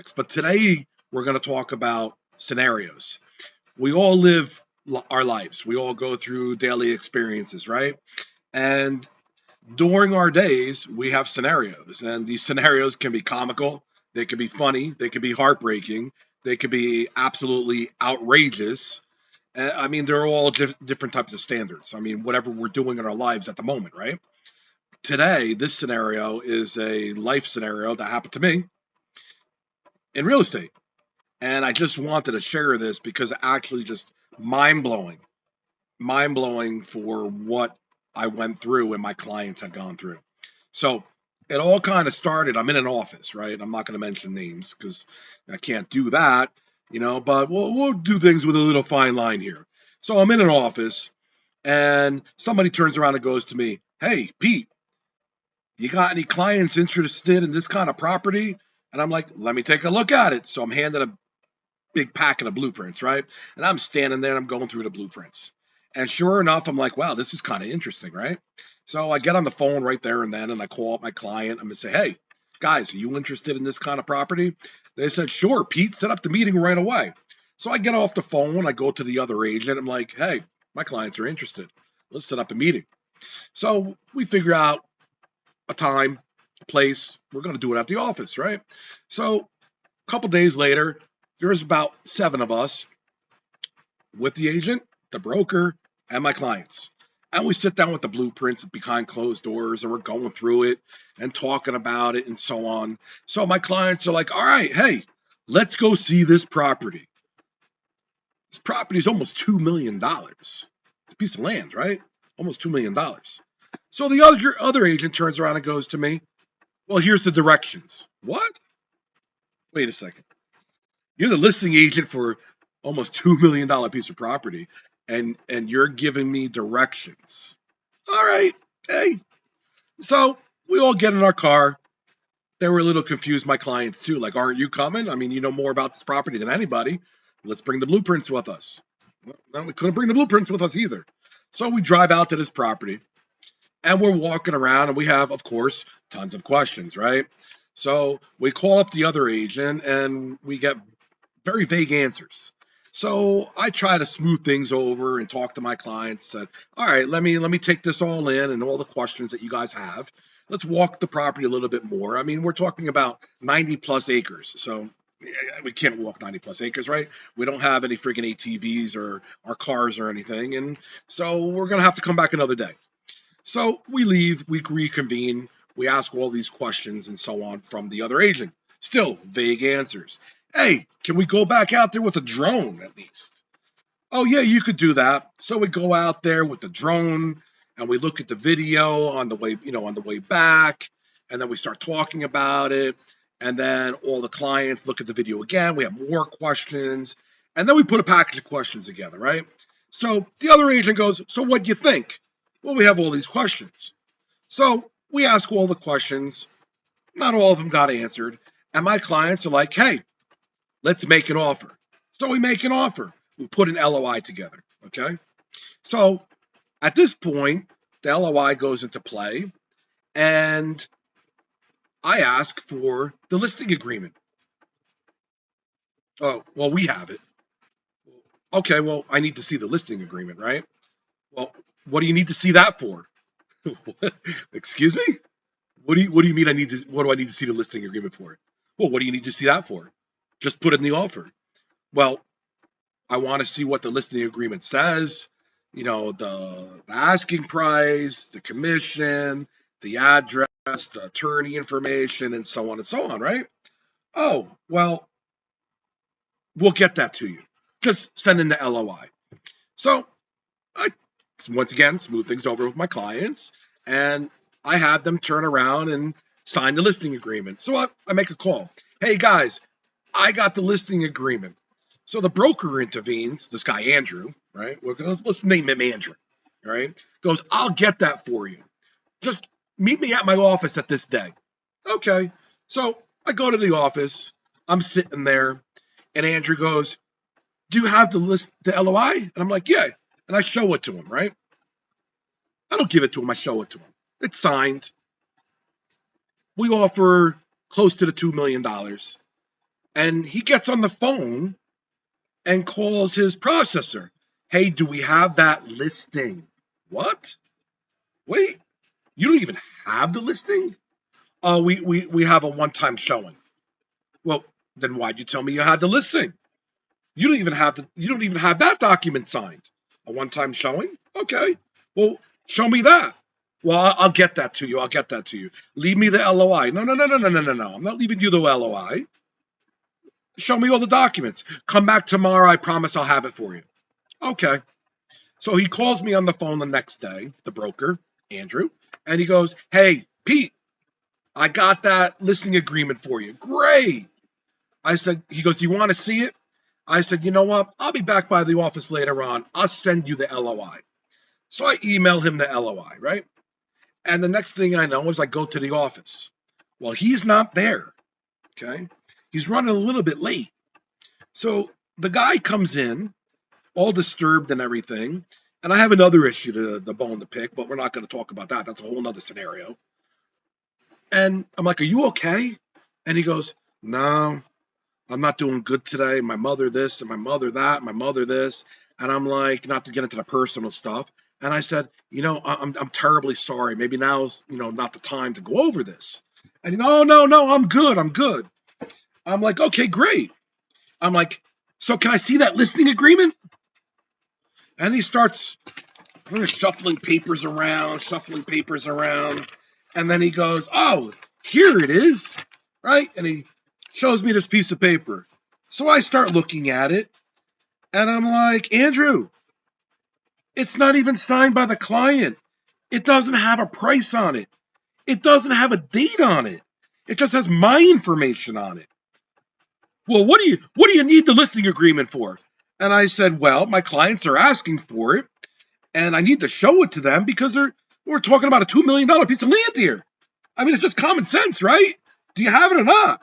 topics, but today we're going to talk about scenarios. We all live our lives. We all go through daily experiences, right? And during our days, we have scenarios, and these scenarios can be comical, they can be funny, they can be heartbreaking, they can be absolutely outrageous. I mean, they're all different types of standards. I mean, whatever we're doing in our lives at the moment, right? Today, this scenario is a life scenario that happened to me in real estate. And I just wanted to share this because it actually just mind blowing, mind blowing for what I went through and my clients had gone through. So it all kind of started. I'm in an office, right? I'm not going to mention names because I can't do that, but we'll do things with a little fine line here. So I'm in an office and somebody turns around and goes to me, "Hey, Pete, you got any clients interested in this kind of property?" And I'm like, "Let me take a look at it." So I'm handed a big packet of blueprints, right? And I'm standing there and I'm going through the blueprints. And sure enough, I'm like, wow, this is kind of interesting, right? So I get on the phone right there and then, and I call up my client. I'm going to say, "Hey, guys, are you interested in this kind of property?" They said, "Sure, Pete, set up the meeting right away." So I get off the phone. I go to the other agent. I'm like, "Hey, my clients are interested. Let's set up a meeting." So we figure out a time, a place. We're going to do it at the office, right? So a couple days later, there's about 7 of us with the agent, the broker, and my clients. And we sit down with the blueprints behind closed doors and we're going through it and talking about it and so on. So my clients are like, "All right, hey, let's go see this property." This property is almost $2 million. It's a piece of land, right? Almost $2 million. So the other agent turns around and goes to me, "Well, here's the directions." What? Wait a second. You're the listing agent for almost $2 million piece of property, and you're giving me directions. All right, hey. So we all get in our car. They were a little confused, my clients too. Like, "Aren't you coming? I mean, you know more about this property than anybody. Let's bring the blueprints with us." Well, we couldn't bring the blueprints with us either. So we drive out to this property, and we're walking around, and we have, of course, tons of questions, right? So we call up the other agent, and we get very vague answers. So I try to smooth things over and talk to my clients. Said, "All right, let me take this all in and all the questions that you guys have. Let's walk the property a little bit more." I mean, we're talking about 90 plus acres, so we can't walk 90 plus acres, right? We don't have any freaking ATVs or our cars or anything, and so we're gonna have to come back another day. So we leave, we reconvene, we ask all these questions and so on from the other agent. Still vague answers. "Hey, can we go back out there with a drone at least?" "Oh, yeah, you could do that." So we go out there with the drone and we look at the video on the way, on the way back, and then we start talking about it. And then all the clients look at the video again. We have more questions. And then we put a package of questions together, right? So the other agent goes, "So what do you think?" Well, we have all these questions. So we ask all the questions. Not all of them got answered. And my clients are like, "Hey, let's make an offer." So we make an offer. We put an LOI together. Okay. So at this point, the LOI goes into play and I ask for the listing agreement. "Oh, well, we have it." "Okay, well, I need to see the listing agreement, right?" "Well, what do you need to see that for?" Excuse me? What do you mean what do I need to see the listing agreement for? "Well, what do you need to see that for?" "Just put in the offer." "Well, I want to see what the listing agreement says, the asking price, the commission, the address, the attorney information, and so on and so on, right?" "Oh, well, we'll get that to you. Just send in the LOI." So I, once again, smooth things over with my clients, and I have them turn around and sign the listing agreement. So I make a call. "Hey, guys, I got the listing agreement." So the broker intervenes, this guy Andrew, right? Let's name him Andrew, all right? Goes, "I'll get that for you. Just meet me at my office at this day." Okay. So I go to the office. I'm sitting there, and Andrew goes, "Do you have the LOI?" And I'm like, "Yeah." And I show it to him, right? I don't give it to him. I show it to him. It's signed. We offer close to the $2 million. And he gets on the phone and calls his processor. Hey, do we have that listing? What? Wait, you don't even have the listing? Oh, we have a one-time showing. Well, then why'd you tell me you had the listing? You don't even have that document signed. A one-time showing? Okay. Well, show me that. Well, I'll get that to you. I'll get that to you. Leave me the LOI. No, no, no, no, no, no, no, no. I'm not leaving you the LOI. Show me all the documents. Come back tomorrow. I promise I'll have it for you. Okay. So he calls me on the phone the next day, the broker, Andrew, and he goes, hey, Pete, I got that listing agreement for you. Great. I said, he goes, do you want to see it? I said, you know what? I'll be back by the office later on. I'll send you the LOI. So I email him the LOI, right? And the next thing I know is I go to the office. Well, he's not there. Okay. He's running a little bit late. So the guy comes in, all disturbed and everything. And I have another issue to the bone to pick, but we're not going to talk about that. That's a whole nother scenario. And I'm like, are you okay? And he goes, no, I'm not doing good today. My mother this and my mother that, my mother this. And I'm like, not to get into the personal stuff. And I said, I'm terribly sorry. Maybe now's, not the time to go over this. And no, I'm good. I'm like, okay, great. I'm like, so can I see that listing agreement? And he starts shuffling papers around. And then he goes, oh, here it is. Right? And he shows me this piece of paper. So I start looking at it. And I'm like, Andrew, it's not even signed by the client. It doesn't have a price on it. It doesn't have a date on it. It just has my information on it. Well, what do you need the listing agreement for? And I said, well, my clients are asking for it, and I need to show it to them because we're talking about a $2 million piece of land here. I mean, it's just common sense, right? Do you have it or not?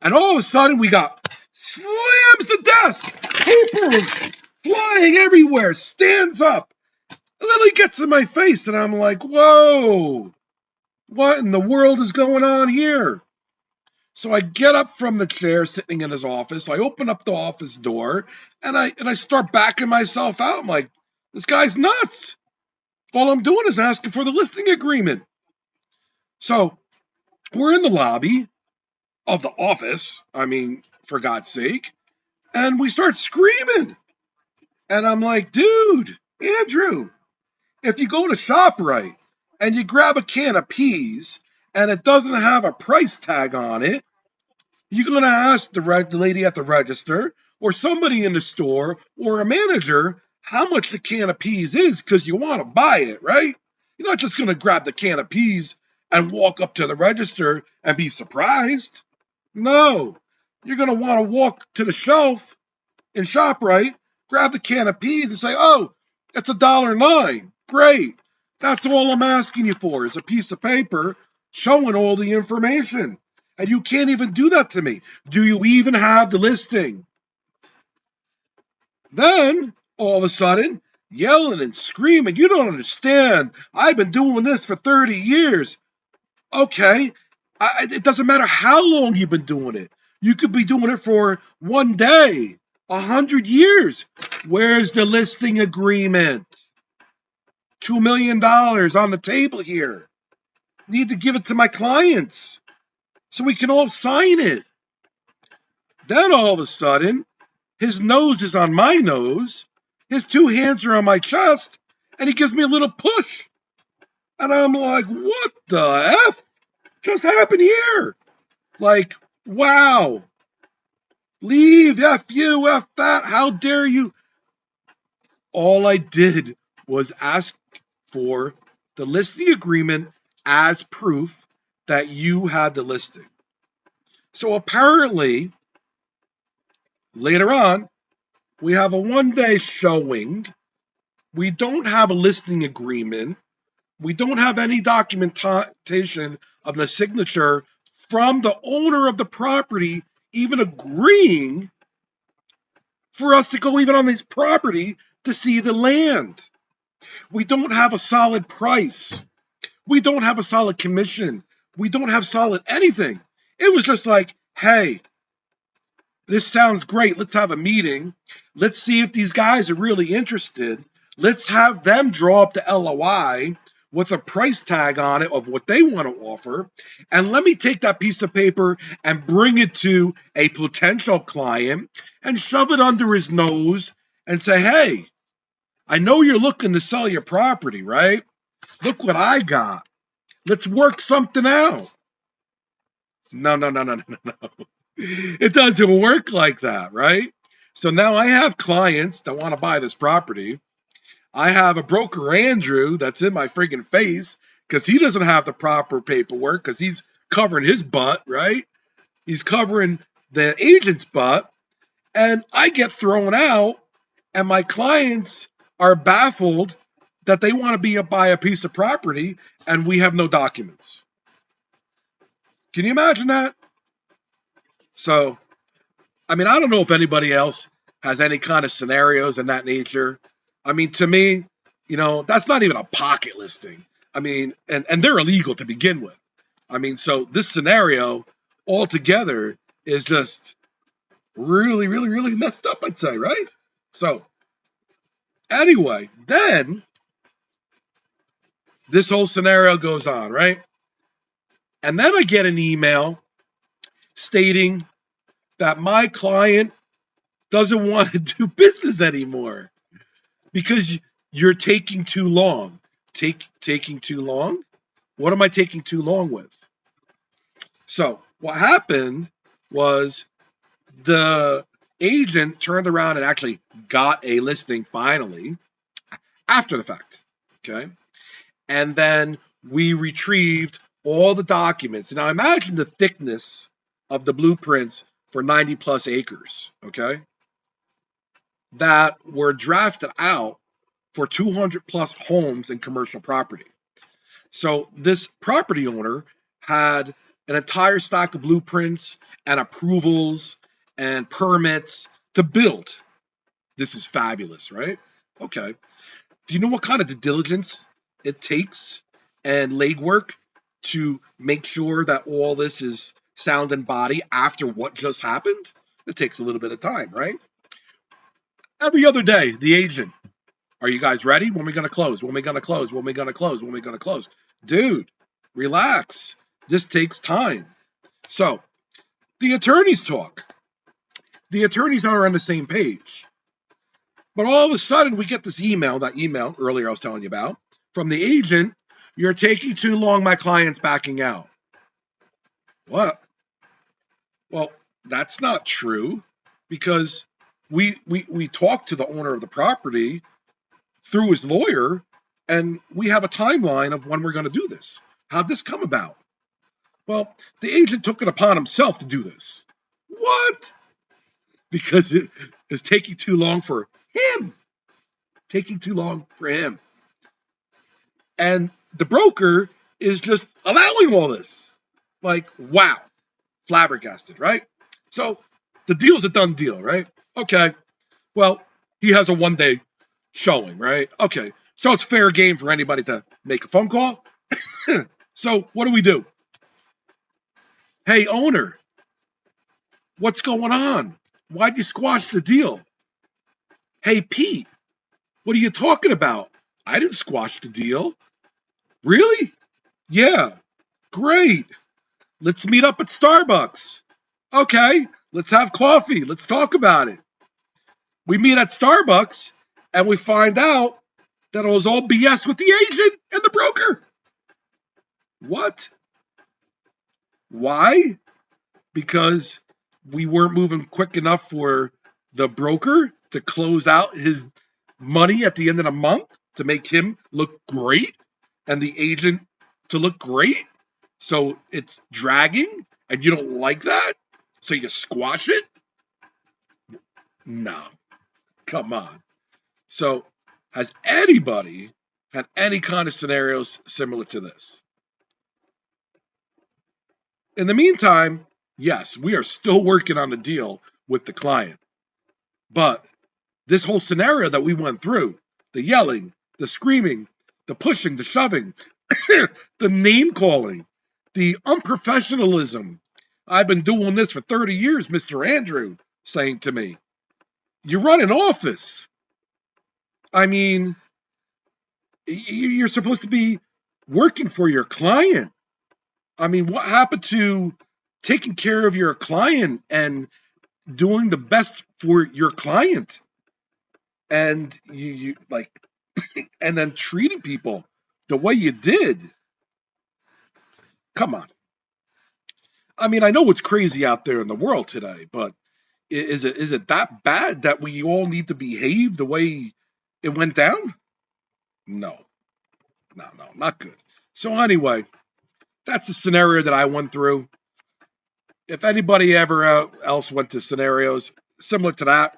And all of a sudden, we got slams the desk, papers flying everywhere, stands up. And then he gets in my face, and I'm like, whoa, what in the world is going on here? So I get up from the chair sitting in his office. I open up the office door, and I start backing myself out. I'm like, this guy's nuts. All I'm doing is asking for the listing agreement. So we're in the lobby of the office, I mean, for God's sake, and we start screaming. And I'm like, dude, Andrew, if you go to ShopRite and you grab a can of peas and it doesn't have a price tag on it, you're going to ask the lady at the register or somebody in the store or a manager how much the can of peas is because you want to buy it, right? You're not just going to grab the can of peas and walk up to the register and be surprised. No, you're going to want to walk to the shelf in ShopRite, grab the can of peas and say, oh, it's $1.09. Great. That's all I'm asking you for is a piece of paper showing all the information. And you can't even do that to me. Do you even have the listing? Then, all of a sudden, yelling and screaming, you don't understand. I've been doing this for 30 years. Okay, it doesn't matter how long you've been doing it. You could be doing it for one day, 100 years. Where's the listing agreement? $2 million on the table here. Need to give it to my clients so we can all sign it. Then all of a sudden, his nose is on my nose, his two hands are on my chest, and he gives me a little push. And I'm like, what the F just happened here? Like, wow. Leave, F you, F that, how dare you? All I did was ask for the listing agreement as proof that you had the listing. So apparently, later on, we have a one-day showing. We don't have a listing agreement. We don't have any documentation of the signature from the owner of the property even agreeing for us to go even on his property to see the land. We don't have a solid price. We don't have a solid commission. We don't have solid anything. It was just like, hey, this sounds great. Let's have a meeting. Let's see if these guys are really interested. Let's have them draw up the LOI with a price tag on it of what they want to offer. And let me take that piece of paper and bring it to a potential client and shove it under his nose and say, hey, I know you're looking to sell your property, right? Look what I got. Let's work something out. No. It doesn't work like that, right? So now I have clients that want to buy this property. I have a broker, Andrew, that's in my friggin' face because he doesn't have the proper paperwork because he's covering his butt, right? He's covering the agent's butt. And I get thrown out, and my clients are baffled that they want to buy a piece of property, and we have no documents. Can you imagine that? So, I mean, I don't know if anybody else has any kind of scenarios in that nature. I mean, to me, that's not even a pocket listing. I mean, and they're illegal to begin with. I mean, so this scenario altogether is just really, really, really messed up, I'd say, right? So, anyway, then this whole scenario goes on, right? And then I get an email stating that my client doesn't want to do business anymore because you're taking too long. Taking too long? What am I taking too long with? So what happened was the agent turned around and actually got a listing finally after the fact, okay? And then we retrieved all the documents. Now imagine the thickness of the blueprints for 90 plus acres, okay, that were drafted out for 200 plus homes and commercial property. So this property owner had an entire stack of blueprints and approvals and permits to build. This is fabulous, right? Okay. Do you know what kind of due diligence it takes and legwork to make sure that all this is sound and body after what just happened? It takes a little bit of time, right? Every other day, the agent, are you guys ready? When are we going to close? When are we going to close? When are we going to close? When are we going to close? Dude, relax. This takes time. So the attorneys talk. The attorneys are on the same page. But all of a sudden, we get this email, that email earlier I was telling you about, from the agent, you're taking too long, my client's backing out. What? Well, that's not true because we talked to the owner of the property through his lawyer, and we have a timeline of when we're going to do this. How'd this come about? Well, the agent took it upon himself to do this. What? Because it is taking too long for him. Taking too long for him. And the broker is just allowing all this. Like, wow. Flabbergasted, right? So the deal's a done deal, right? Okay. Well, he has a one-day showing, right? Okay. So it's fair game for anybody to make a phone call. So what do? Hey, owner, what's going on? Why'd you squash the deal? Hey, Pete, what are you talking about? I didn't squash the deal. Really? Yeah. Great. Let's meet up at Starbucks. Okay, let's have coffee. Let's talk about it. We meet at Starbucks and we find out that it was all BS with the agent and the broker. What? Why? Because we weren't moving quick enough for the broker to close out his money at the end of the month to make him look great and the agent to look great. So it's dragging and you don't like that. So you squash it? No. Come on. So has anybody had any kind of scenarios similar to this? In the meantime, yes, we are still working on the deal with the client. But this whole scenario that we went through, the yelling, the screaming, the pushing, the shoving, the name calling, the unprofessionalism, I've been doing this for 30 years, Mr. Andrew, saying to me, you run an office. I mean, you're supposed to be working for your client. I mean, what happened to taking care of your client and doing the best for your client? And you like, and then treating people the way you did. Come on. I mean, I know it's crazy out there in the world today, but is it that bad that we all need to behave the way it went down? No, no, not good. So anyway, that's a scenario that I went through. If anybody ever else went to scenarios similar to that,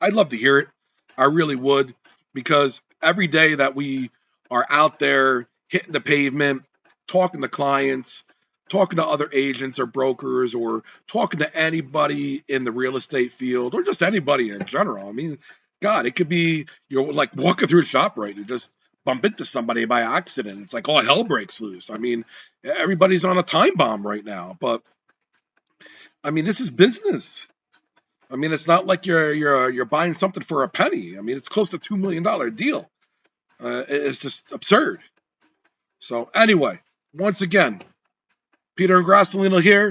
I'd love to hear it. I really would, because every day that we are out there hitting the pavement, talking to clients, talking to other agents or brokers, or talking to anybody in the real estate field, or just anybody in general. I mean, God, it could be you're like walking through a shop, right? You just bump into somebody by accident. It's like all hell breaks loose. I mean, everybody's on a time bomb right now, but I mean, this is business. I mean, it's not like you're buying something for a penny. I mean, it's close to $2 million deal. It's just absurd. So anyway, once again, Peter and Grassolino here.